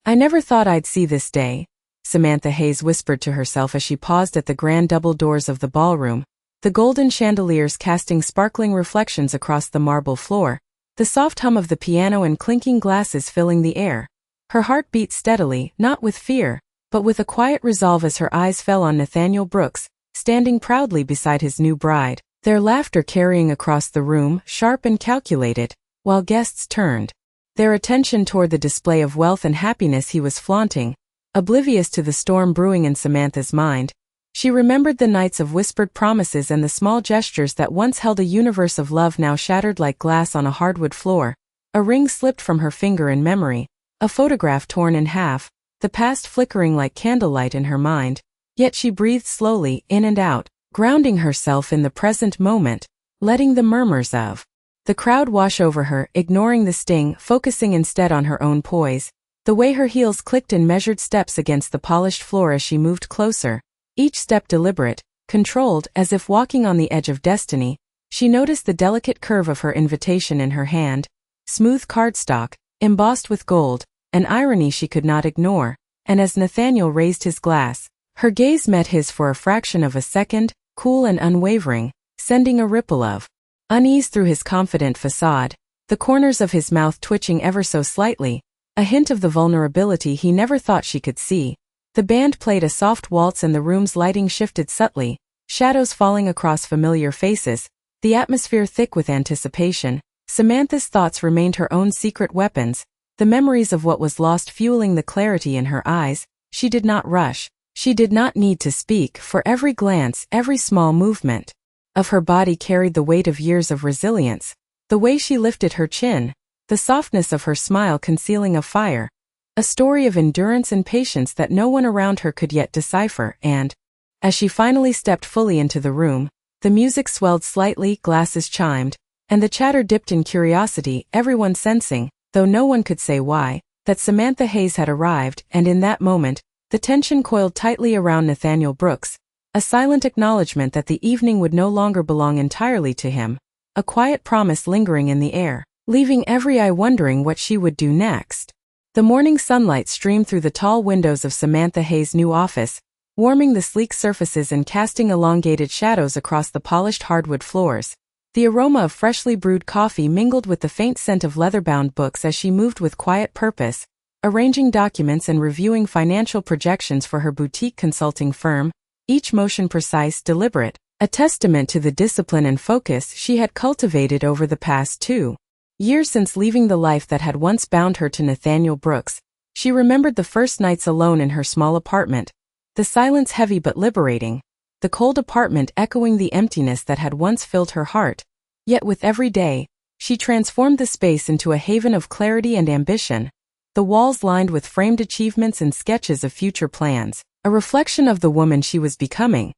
I never thought I'd see this day, Samantha Hayes whispered to herself as she paused at the grand double doors of the ballroom, the golden chandeliers casting sparkling reflections across the marble floor, the soft hum of the piano and clinking glasses filling the air. Her heart beat steadily, not with fear, but with a quiet resolve as her eyes fell on Nathaniel Brooks, standing proudly beside his new bride, their laughter carrying across the room, sharp and calculated, while guests turned their attention toward the display of wealth and happiness he was flaunting. Oblivious to the storm brewing in Samantha's mind, she remembered the nights of whispered promises and the small gestures that once held a universe of love now shattered like glass on a hardwood floor. A ring slipped from her finger in memory, a photograph torn in half, the past flickering like candlelight in her mind, yet she breathed slowly in and out, grounding herself in the present moment, letting the murmurs of the crowd wash over her, ignoring the sting, focusing instead on her own poise, the way her heels clicked in measured steps against the polished floor as she moved closer, each step deliberate, controlled, as if walking on the edge of destiny. She noticed the delicate curve of her invitation in her hand, smooth cardstock, embossed with gold, an irony she could not ignore, and as Nathaniel raised his glass, her gaze met his for a fraction of a second, cool and unwavering, sending a ripple of unease through his confident facade, the corners of his mouth twitching ever so slightly, a hint of the vulnerability he never thought she could see. The band played a soft waltz and the room's lighting shifted subtly, shadows falling across familiar faces, the atmosphere thick with anticipation. Samantha's thoughts remained her own secret weapons, the memories of what was lost fueling the clarity in her eyes. She did not rush. She did not need to speak, for every glance, every small movement of her body carried the weight of years of resilience. The way she lifted her chin, the softness of her smile concealing a fire, a story of endurance and patience that no one around her could yet decipher. And as she finally stepped fully into the room, the music swelled slightly, glasses chimed, and the chatter dipped in curiosity, everyone sensing, though no one could say why, that Samantha Hayes had arrived. And in that moment, the tension coiled tightly around Nathaniel Brooks, a silent acknowledgement that the evening would no longer belong entirely to him, a quiet promise lingering in the air, leaving every eye wondering what she would do next. The morning sunlight streamed through the tall windows of Samantha Hayes' new office, warming the sleek surfaces and casting elongated shadows across the polished hardwood floors. The aroma of freshly brewed coffee mingled with the faint scent of leather-bound books as she moved with quiet purpose, arranging documents and reviewing financial projections for her boutique consulting firm, each motion precise, deliberate, a testament to the discipline and focus she had cultivated over the past 2 years since leaving the life that had once bound her to Nathaniel Brooks. She remembered the first nights alone in her small apartment, the silence heavy but liberating, the cold apartment echoing the emptiness that had once filled her heart. Yet with every day, she transformed the space into a haven of clarity and ambition, the walls lined with framed achievements and sketches of future plans, a reflection of the woman she was becoming,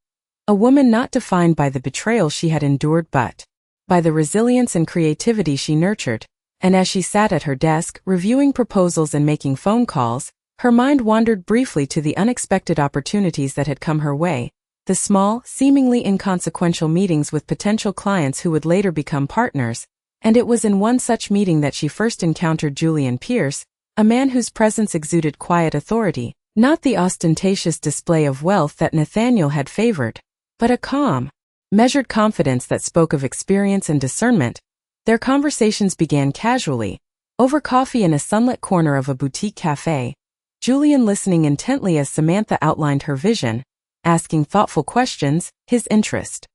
a woman not defined by the betrayal she had endured but by the resilience and creativity she nurtured. And as she sat at her desk, reviewing proposals and making phone calls, her mind wandered briefly to the unexpected opportunities that had come her way, the small, seemingly inconsequential meetings with potential clients who would later become partners. And it was in one such meeting that she first encountered Julian Pierce, a man whose presence exuded quiet authority, not the ostentatious display of wealth that Nathaniel had favored, but a calm, measured confidence that spoke of experience and discernment. Their conversations began casually, over coffee in a sunlit corner of a boutique cafe, Julian listening intently as Samantha outlined her vision, asking thoughtful questions, his interest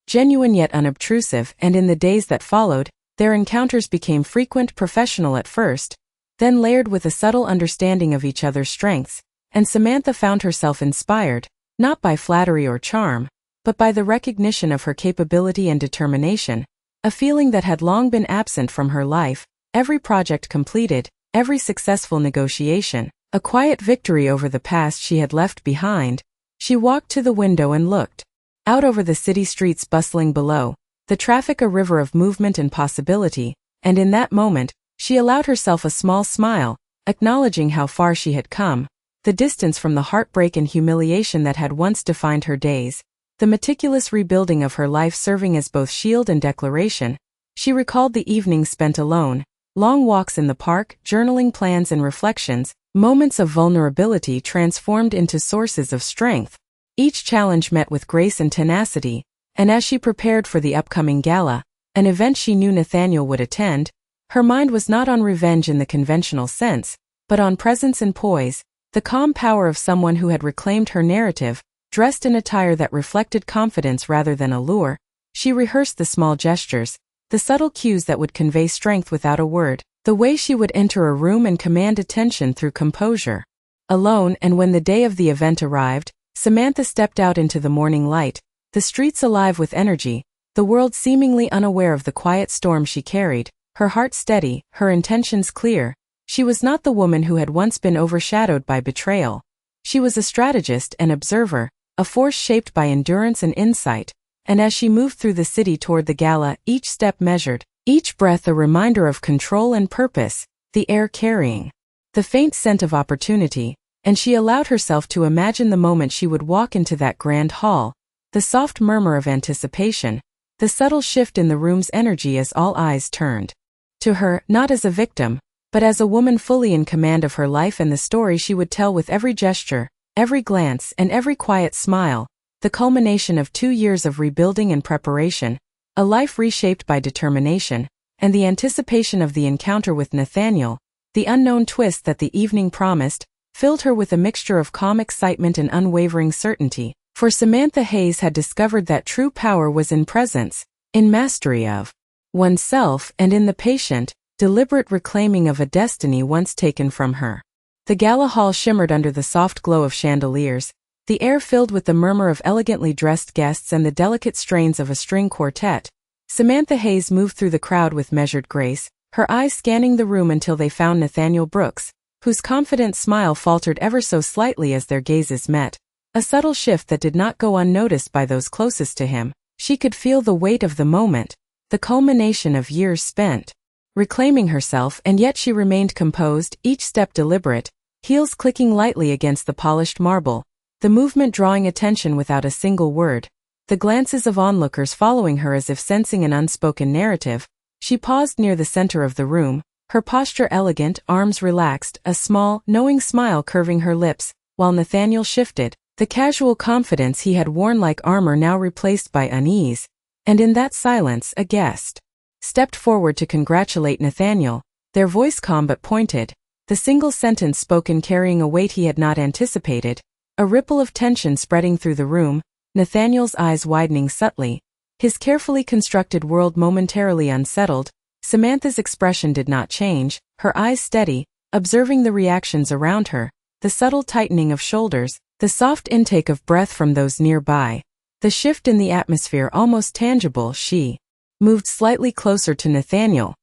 genuine yet unobtrusive. And in the days that followed, their encounters became frequent, professional at first, then layered with a subtle understanding of each other's strengths, and Samantha found herself inspired, not by flattery or charm, but by the recognition of her capability and determination, a feeling that had long been absent from her life. Every project completed, every successful negotiation, a quiet victory over the past she had left behind. She walked to the window and looked out over the city streets bustling below, the traffic a river of movement and possibility, and in that moment, she allowed herself a small smile, acknowledging how far she had come, the distance from the heartbreak and humiliation that had once defined her days, the meticulous rebuilding of her life serving as both shield and declaration. She recalled the evenings spent alone, long walks in the park, journaling plans and reflections, Moments of vulnerability transformed into sources of strength. Each challenge met with grace and tenacity, and as she prepared for the upcoming gala, an event she knew Nathaniel would attend, her mind was not on revenge in the conventional sense, but on presence and poise, the calm power of someone who had reclaimed her narrative. Dressed in attire that reflected confidence rather than allure, she rehearsed the small gestures, the subtle cues that would convey strength without a word, the way she would enter a room and command attention through composure. Alone, and when the day of the event arrived, Samantha stepped out into the morning light, the streets alive with energy, the world seemingly unaware of the quiet storm she carried, her heart steady, her intentions clear. She was not the woman who had once been overshadowed by betrayal. She was a strategist and observer, a force shaped by endurance and insight, and as she moved through the city toward the gala, each step measured, each breath a reminder of control and purpose, the air carrying the faint scent of opportunity, and she allowed herself to imagine the moment she would walk into that grand hall, the soft murmur of anticipation, the subtle shift in the room's energy as all eyes turned to her, not as a victim, but as a woman fully in command of her life and the story she would tell with every gesture, every glance, and every quiet smile, the culmination of 2 years of rebuilding and preparation, a life reshaped by determination, and the anticipation of the encounter with Nathaniel, the unknown twist that the evening promised, filled her with a mixture of calm excitement and unwavering certainty, for Samantha Hayes had discovered that true power was in presence, in mastery of oneself, and in the patient, deliberate reclaiming of a destiny once taken from her. The gala hall shimmered under the soft glow of chandeliers, the air filled with the murmur of elegantly dressed guests and the delicate strains of a string quartet. Samantha Hayes moved through the crowd with measured grace, her eyes scanning the room until they found Nathaniel Brooks, whose confident smile faltered ever so slightly as their gazes met, a subtle shift that did not go unnoticed by those closest to him. She could feel the weight of the moment, the culmination of years spent reclaiming herself, and yet she remained composed, each step deliberate, heels clicking lightly against the polished marble, the movement drawing attention without a single word, the glances of onlookers following her as if sensing an unspoken narrative. She paused near the center of the room, her posture elegant, arms relaxed, a small, knowing smile curving her lips, while Nathaniel shifted, the casual confidence he had worn like armor now replaced by unease, and in that silence a guest stepped forward to congratulate Nathaniel, their voice calm but pointed, the single sentence spoken carrying a weight he had not anticipated, a ripple of tension spreading through the room, Nathaniel's eyes widening subtly, his carefully constructed world momentarily unsettled. Samantha's expression did not change, her eyes steady, observing the reactions around her, the subtle tightening of shoulders, the soft intake of breath from those nearby, the shift in the atmosphere almost tangible. She moved slightly closer to Nathaniel,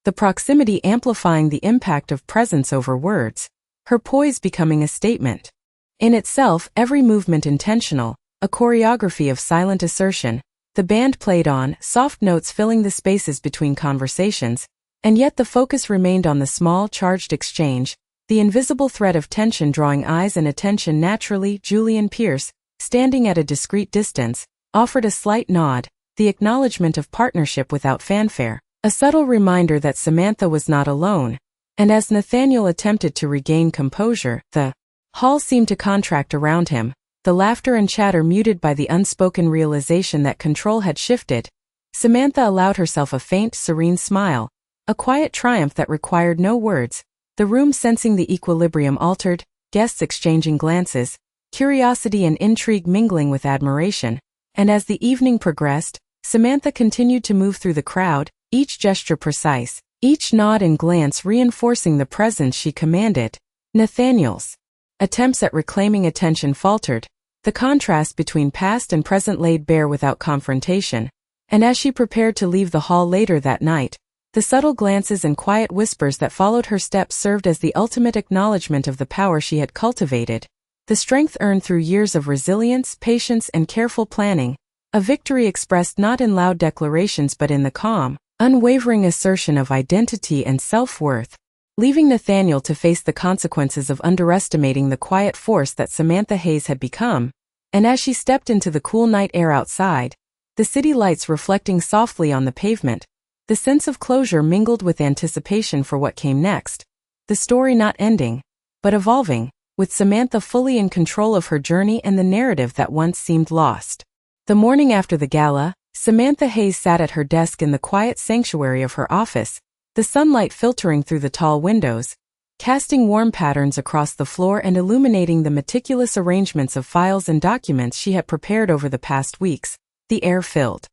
the proximity amplifying the impact of presence over words, her poise becoming a statement in itself, every movement intentional, a choreography of silent assertion. The band played on, soft notes filling the spaces between conversations, and yet the focus remained on the small, charged exchange, the invisible thread of tension drawing eyes and attention naturally. Julian Pierce, standing at a discreet distance, offered a slight nod, the acknowledgement of partnership without fanfare, a subtle reminder that Samantha was not alone, and as Nathaniel attempted to regain composure, the hall seemed to contract around him, the laughter and chatter muted by the unspoken realization that control had shifted. Samantha allowed herself a faint, serene smile, a quiet triumph that required no words, the room sensing the equilibrium altered, guests exchanging glances, curiosity and intrigue mingling with admiration, and as the evening progressed, Samantha continued to move through the crowd, each gesture precise, each nod and glance reinforcing the presence she commanded. Nathaniel's attempts at reclaiming attention faltered, the contrast between past and present laid bare without confrontation, and as she prepared to leave the hall later that night, the subtle glances and quiet whispers that followed her steps served as the ultimate acknowledgement of the power she had cultivated, the strength earned through years of resilience, patience, and careful planning, a victory expressed not in loud declarations but in the calm, unwavering assertion of identity and self-worth. Leaving Nathaniel to face the consequences of underestimating the quiet force that Samantha Hayes had become, and as she stepped into the cool night air outside, the city lights reflecting softly on the pavement, the sense of closure mingled with anticipation for what came next, the story not ending, but evolving, with Samantha fully in control of her journey and the narrative that once seemed lost. The morning after the gala, Samantha Hayes sat at her desk in the quiet sanctuary of her office, the sunlight filtering through the tall windows, casting warm patterns across the floor and illuminating the meticulous arrangements of files and documents she had prepared over the past weeks. The air filled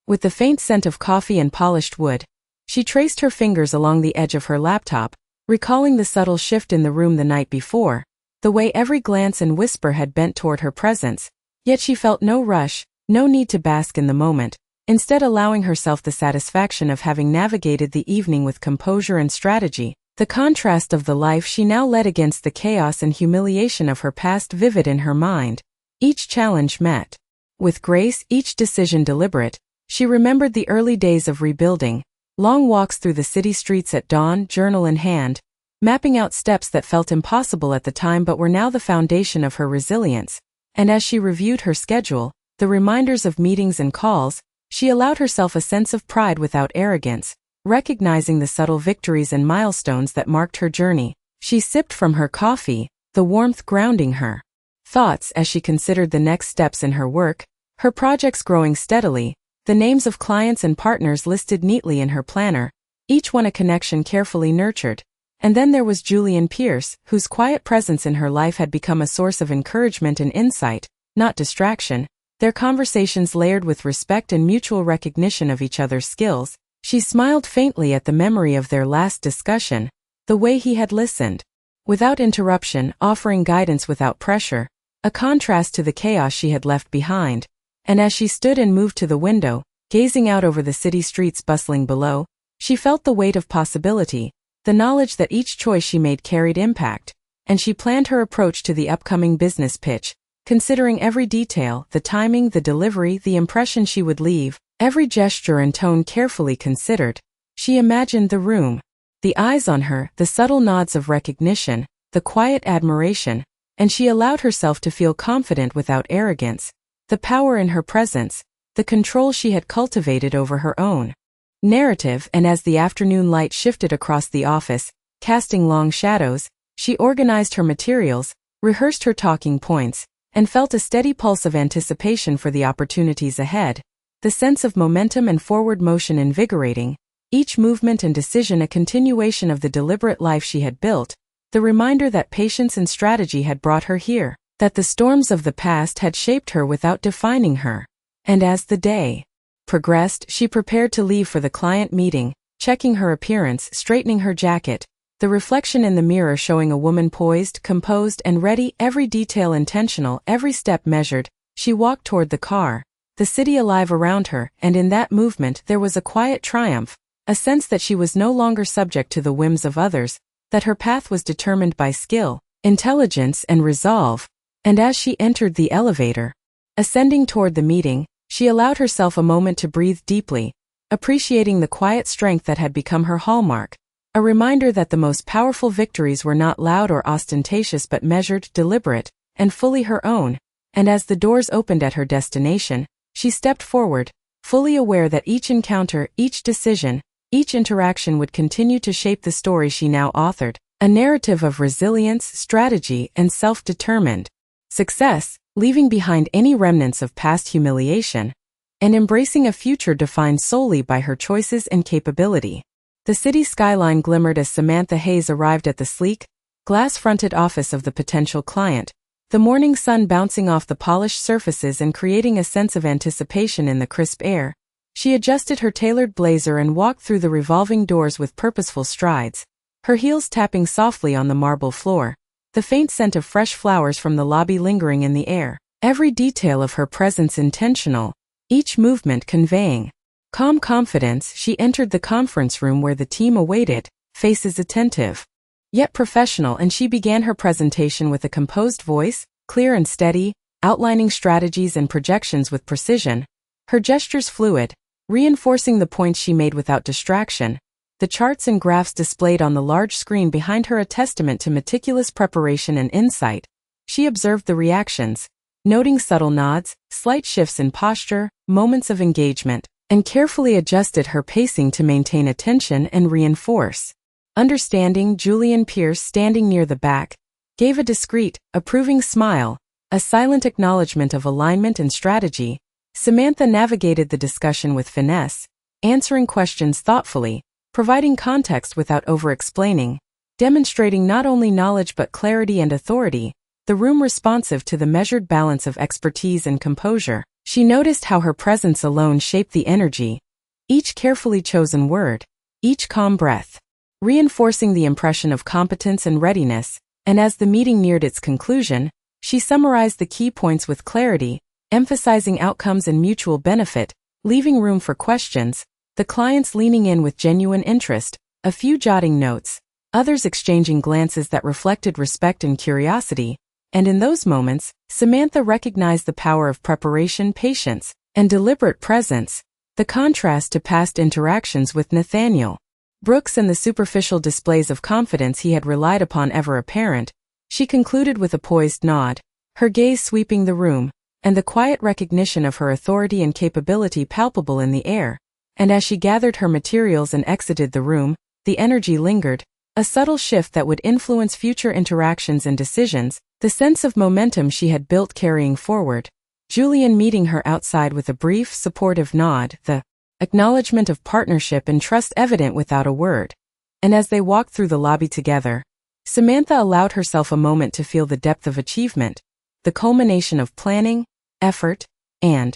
with the faint scent of coffee and polished wood. She traced her fingers along the edge of her laptop, recalling the subtle shift in the room the night before, the way every glance and whisper had bent toward her presence, yet she felt no rush, no need to bask in the moment, instead allowing herself the satisfaction of having navigated the evening with composure and strategy, the contrast of the life she now led against the chaos and humiliation of her past vivid in her mind. Each challenge met with grace, each decision deliberate. She remembered the early days of rebuilding, long walks through the city streets at dawn, journal in hand, mapping out steps that felt impossible at the time but were now the foundation of her resilience. And as she reviewed her schedule, the reminders of meetings and calls, she allowed herself a sense of pride without arrogance, recognizing the subtle victories and milestones that marked her journey. She sipped from her coffee, the warmth grounding her thoughts as she considered the next steps in her work, her projects growing steadily, the names of clients and partners listed neatly in her planner, each one a connection carefully nurtured. And then there was Julian Pierce, whose quiet presence in her life had become a source of encouragement and insight, not distraction, their conversations layered with respect and mutual recognition of each other's skills. She smiled faintly at the memory of their last discussion, the way he had listened without interruption, offering guidance without pressure, a contrast to the chaos she had left behind. And as she stood and moved to the window, gazing out over the city streets bustling below, she felt the weight of possibility, the knowledge that each choice she made carried impact, and she planned her approach to the upcoming business pitch, considering every detail, the timing, the delivery, the impression she would leave, every gesture and tone carefully considered. She imagined the room, the eyes on her, the subtle nods of recognition, the quiet admiration, and she allowed herself to feel confident without arrogance, the power in her presence, the control she had cultivated over her own narrative. And as the afternoon light shifted across the office, casting long shadows, she organized her materials, rehearsed her talking points, and felt a steady pulse of anticipation for the opportunities ahead, the sense of momentum and forward motion invigorating, each movement and decision a continuation of the deliberate life she had built, the reminder that patience and strategy had brought her here, that the storms of the past had shaped her without defining her. And as the day progressed, she prepared to leave for the client meeting, checking her appearance, straightening her jacket, the reflection in the mirror showing a woman poised, composed, and ready, every detail intentional, every step measured. She walked toward the car, the city alive around her, and in that movement there was a quiet triumph, a sense that she was no longer subject to the whims of others, that her path was determined by skill, intelligence, and resolve. And as she entered the elevator, ascending toward the meeting, she allowed herself a moment to breathe deeply, appreciating the quiet strength that had become her hallmark, a reminder that the most powerful victories were not loud or ostentatious but measured, deliberate, and fully her own. And as the doors opened at her destination, she stepped forward, fully aware that each encounter, each decision, each interaction would continue to shape the story she now authored, a narrative of resilience, strategy, and self-determined success, leaving behind any remnants of past humiliation, and embracing a future defined solely by her choices and capability. The city skyline glimmered as Samantha Hayes arrived at the sleek, glass-fronted office of the potential client, the morning sun bouncing off the polished surfaces and creating a sense of anticipation in the crisp air. She adjusted her tailored blazer and walked through the revolving doors with purposeful strides, her heels tapping softly on the marble floor, the faint scent of fresh flowers from the lobby lingering in the air, every detail of her presence intentional, each movement conveying calm confidence. She entered the conference room where the team awaited, faces attentive, yet professional, and she began her presentation with a composed voice, clear and steady, outlining strategies and projections with precision, her gestures fluid, reinforcing the points she made without distraction. The charts and graphs displayed on the large screen behind her a testament to meticulous preparation and insight. She observed the reactions, noting subtle nods, slight shifts in posture, moments of engagement, and carefully adjusted her pacing to maintain attention and reinforce understanding. Julian Pierce, standing near the back, gave a discreet, approving smile, a silent acknowledgement of alignment and strategy. Samantha navigated the discussion with finesse, answering questions thoughtfully, providing context without over-explaining, demonstrating not only knowledge but clarity and authority, the room responsive to the measured balance of expertise and composure. She noticed how her presence alone shaped the energy, each carefully chosen word, each calm breath, reinforcing the impression of competence and readiness, and as the meeting neared its conclusion, she summarized the key points with clarity, emphasizing outcomes and mutual benefit, leaving room for questions, the clients leaning in with genuine interest, a few jotting notes, others exchanging glances that reflected respect and curiosity, and in those moments, Samantha recognized the power of preparation, patience, and deliberate presence, the contrast to past interactions with Nathaniel Brooks and the superficial displays of confidence he had relied upon ever apparent. She concluded with a poised nod, her gaze sweeping the room, and the quiet recognition of her authority and capability palpable in the air. And as she gathered her materials and exited the room, the energy lingered, a subtle shift that would influence future interactions and decisions, the sense of momentum she had built carrying forward. Julian meeting her outside with a brief, supportive nod, the acknowledgement of partnership and trust evident without a word. And as they walked through the lobby together, Samantha allowed herself a moment to feel the depth of achievement, the culmination of planning, effort, and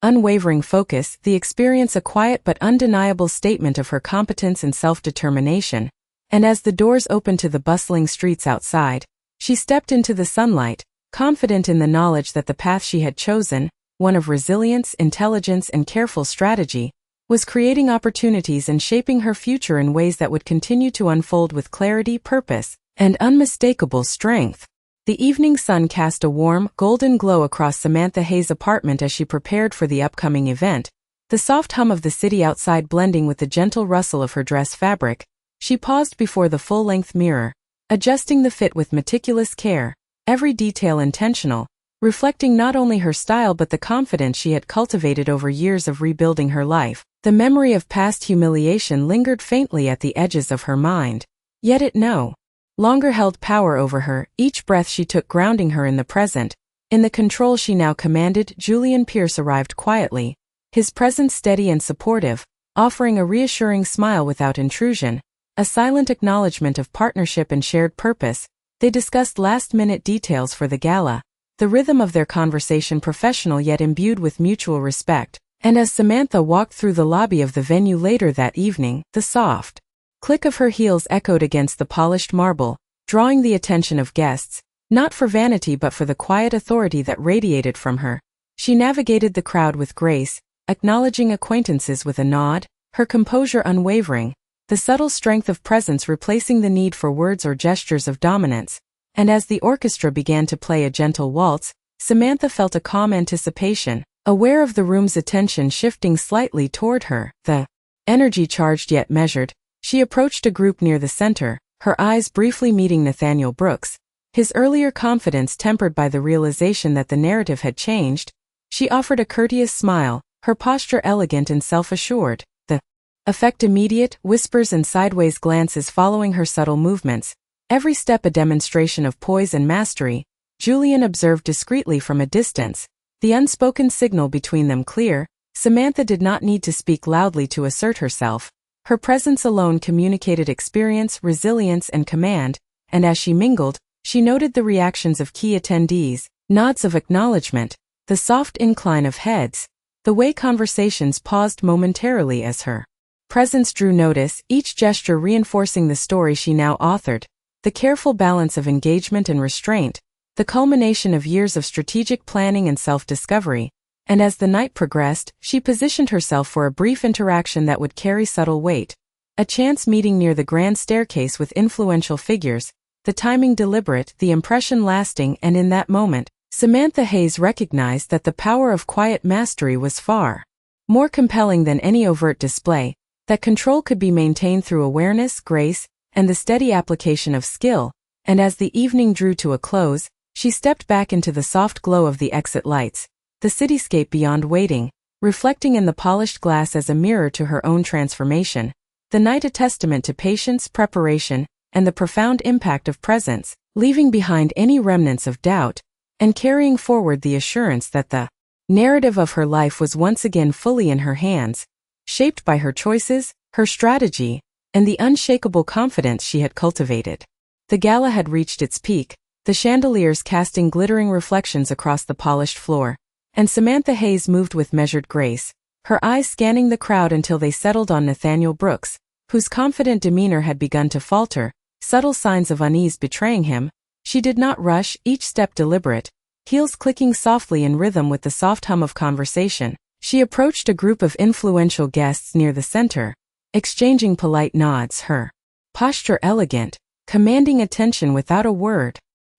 unwavering focus, the experience a quiet but undeniable statement of her competence and self-determination. And as the doors opened to the bustling streets outside, she stepped into the sunlight, confident in the knowledge that the path she had chosen, one of resilience, intelligence, and careful strategy, was creating opportunities and shaping her future in ways that would continue to unfold with clarity, purpose, and unmistakable strength. The evening sun cast a warm, golden glow across Samantha Hayes' apartment as she prepared for the upcoming event, the soft hum of the city outside blending with the gentle rustle of her dress fabric. She paused before the full-length mirror, adjusting the fit with meticulous care, every detail intentional, reflecting not only her style but the confidence she had cultivated over years of rebuilding her life. The memory of past humiliation lingered faintly at the edges of her mind, yet it no longer held power over her, each breath she took grounding her in the present. In the control she now commanded, Julian Pierce arrived quietly, his presence steady and supportive, offering a reassuring smile without intrusion, a silent acknowledgement of partnership and shared purpose. They discussed last-minute details for the gala, the rhythm of their conversation professional yet imbued with mutual respect. And as Samantha walked through the lobby of the venue later that evening, the soft click of her heels echoed against the polished marble, drawing the attention of guests, not for vanity but for the quiet authority that radiated from her. She navigated the crowd with grace, acknowledging acquaintances with a nod, her composure unwavering, the subtle strength of presence replacing the need for words or gestures of dominance. And as the orchestra began to play a gentle waltz, Samantha felt a calm anticipation, aware of the room's attention shifting slightly toward her, the energy charged yet measured. She approached a group near the center, her eyes briefly meeting Nathaniel Brooks, his earlier confidence tempered by the realization that the narrative had changed. She offered a courteous smile, her posture elegant and self-assured, the effect immediate, whispers and sideways glances following her subtle movements, every step a demonstration of poise and mastery. Julian observed discreetly from a distance, the unspoken signal between them clear. Samantha did not need to speak loudly to assert herself. Her presence alone communicated experience, resilience, and command, and as she mingled, she noted the reactions of key attendees, nods of acknowledgement, the soft incline of heads, the way conversations paused momentarily as her presence drew notice, each gesture reinforcing the story she now authored, the careful balance of engagement and restraint, the culmination of years of strategic planning and self-discovery. And as the night progressed, she positioned herself for a brief interaction that would carry subtle weight. A chance meeting near the grand staircase with influential figures, the timing deliberate, the impression lasting, and in that moment, Samantha Hayes recognized that the power of quiet mastery was far more compelling than any overt display, that control could be maintained through awareness, grace, and the steady application of skill. And as the evening drew to a close, she stepped back into the soft glow of the exit lights, the cityscape beyond waiting, reflecting in the polished glass as a mirror to her own transformation, the night a testament to patience, preparation, and the profound impact of presence. leaving behind any remnants of doubt, and carrying forward the assurance that the narrative of her life was once again fully in her hands, shaped by her choices, her strategy, and the unshakable confidence she had cultivated. The gala had reached its peak, the chandeliers casting glittering reflections across the polished floor, and Samantha Hayes moved with measured grace, her eyes scanning the crowd until they settled on Nathaniel Brooks, whose confident demeanor had begun to falter, subtle signs of unease betraying him. She did not rush, each step deliberate, heels clicking softly in rhythm with the soft hum of conversation. She approached a group of influential guests near the center, exchanging polite nods, her posture elegant, commanding attention without a word.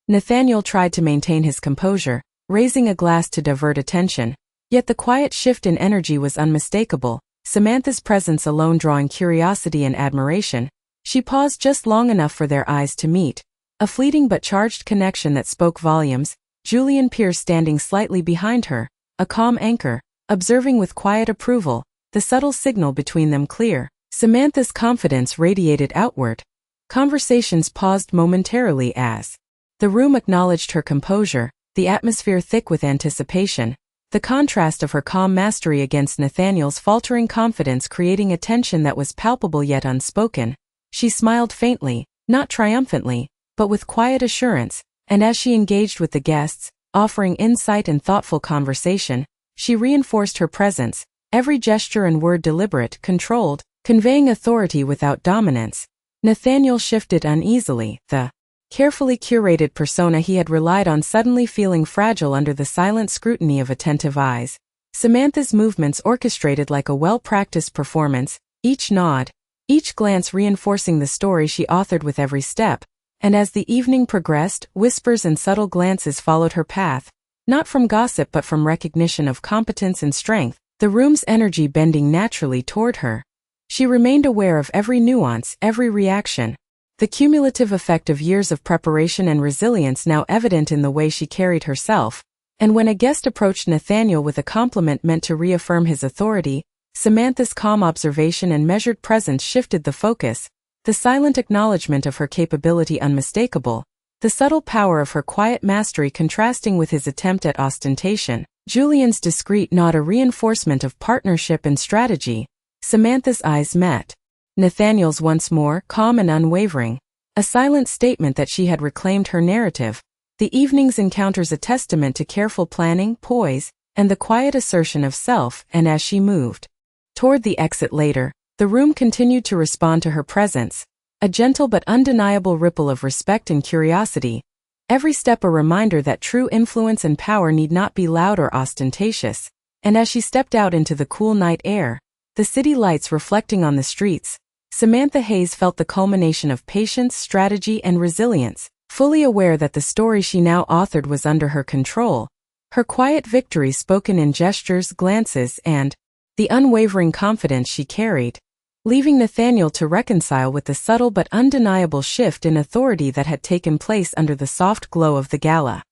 Nathaniel tried to maintain his composure, raising a glass to divert attention, yet the quiet shift in energy was unmistakable, Samantha's presence alone drawing curiosity and admiration. She paused just long enough for their eyes to meet, a fleeting but charged connection that spoke volumes. Julian Pierce standing slightly behind her, a calm anchor, observing with quiet approval, the subtle signal between them clear. Samantha's confidence radiated outward. Conversations paused momentarily as the room acknowledged her composure, the atmosphere thick with anticipation, the contrast of her calm mastery against Nathaniel's faltering confidence creating a tension that was palpable yet unspoken. She smiled faintly, not triumphantly, but with quiet assurance, and as she engaged with the guests, offering insight and thoughtful conversation, she reinforced her presence, every gesture and word deliberate, controlled, conveying authority without dominance. Nathaniel shifted uneasily, the carefully curated persona he had relied on suddenly feeling fragile under the silent scrutiny of attentive eyes. Samantha's movements orchestrated like a well-practiced performance, each nod, each glance reinforcing the story she authored with every step, and as the evening progressed, whispers and subtle glances followed her path, not from gossip but from recognition of competence and strength, the room's energy bending naturally toward her. She remained aware of every nuance, every reaction, the cumulative effect of years of preparation and resilience now evident in the way she carried herself, and when a guest approached Nathaniel with a compliment meant to reaffirm his authority, Samantha's calm observation and measured presence shifted the focus, the silent acknowledgement of her capability unmistakable, the subtle power of her quiet mastery contrasting with his attempt at ostentation. Julian's discreet nod a reinforcement of partnership and strategy. Samantha's eyes met Nathaniel's once more, calm and unwavering, a silent statement that she had reclaimed her narrative. The evening's encounters a testament to careful planning, poise, and the quiet assertion of self, and as she moved toward the exit later, the room continued to respond to her presence, a gentle but undeniable ripple of respect and curiosity, every step a reminder that true influence and power need not be loud or ostentatious. And as she stepped out into the cool night air, the city lights reflecting on the streets, Samantha Hayes felt the culmination of patience, strategy, and resilience, fully aware that the story she now authored was under her control, her quiet victory spoken in gestures, glances, and the unwavering confidence she carried, leaving Nathaniel to reconcile with the subtle but undeniable shift in authority that had taken place under the soft glow of the gala.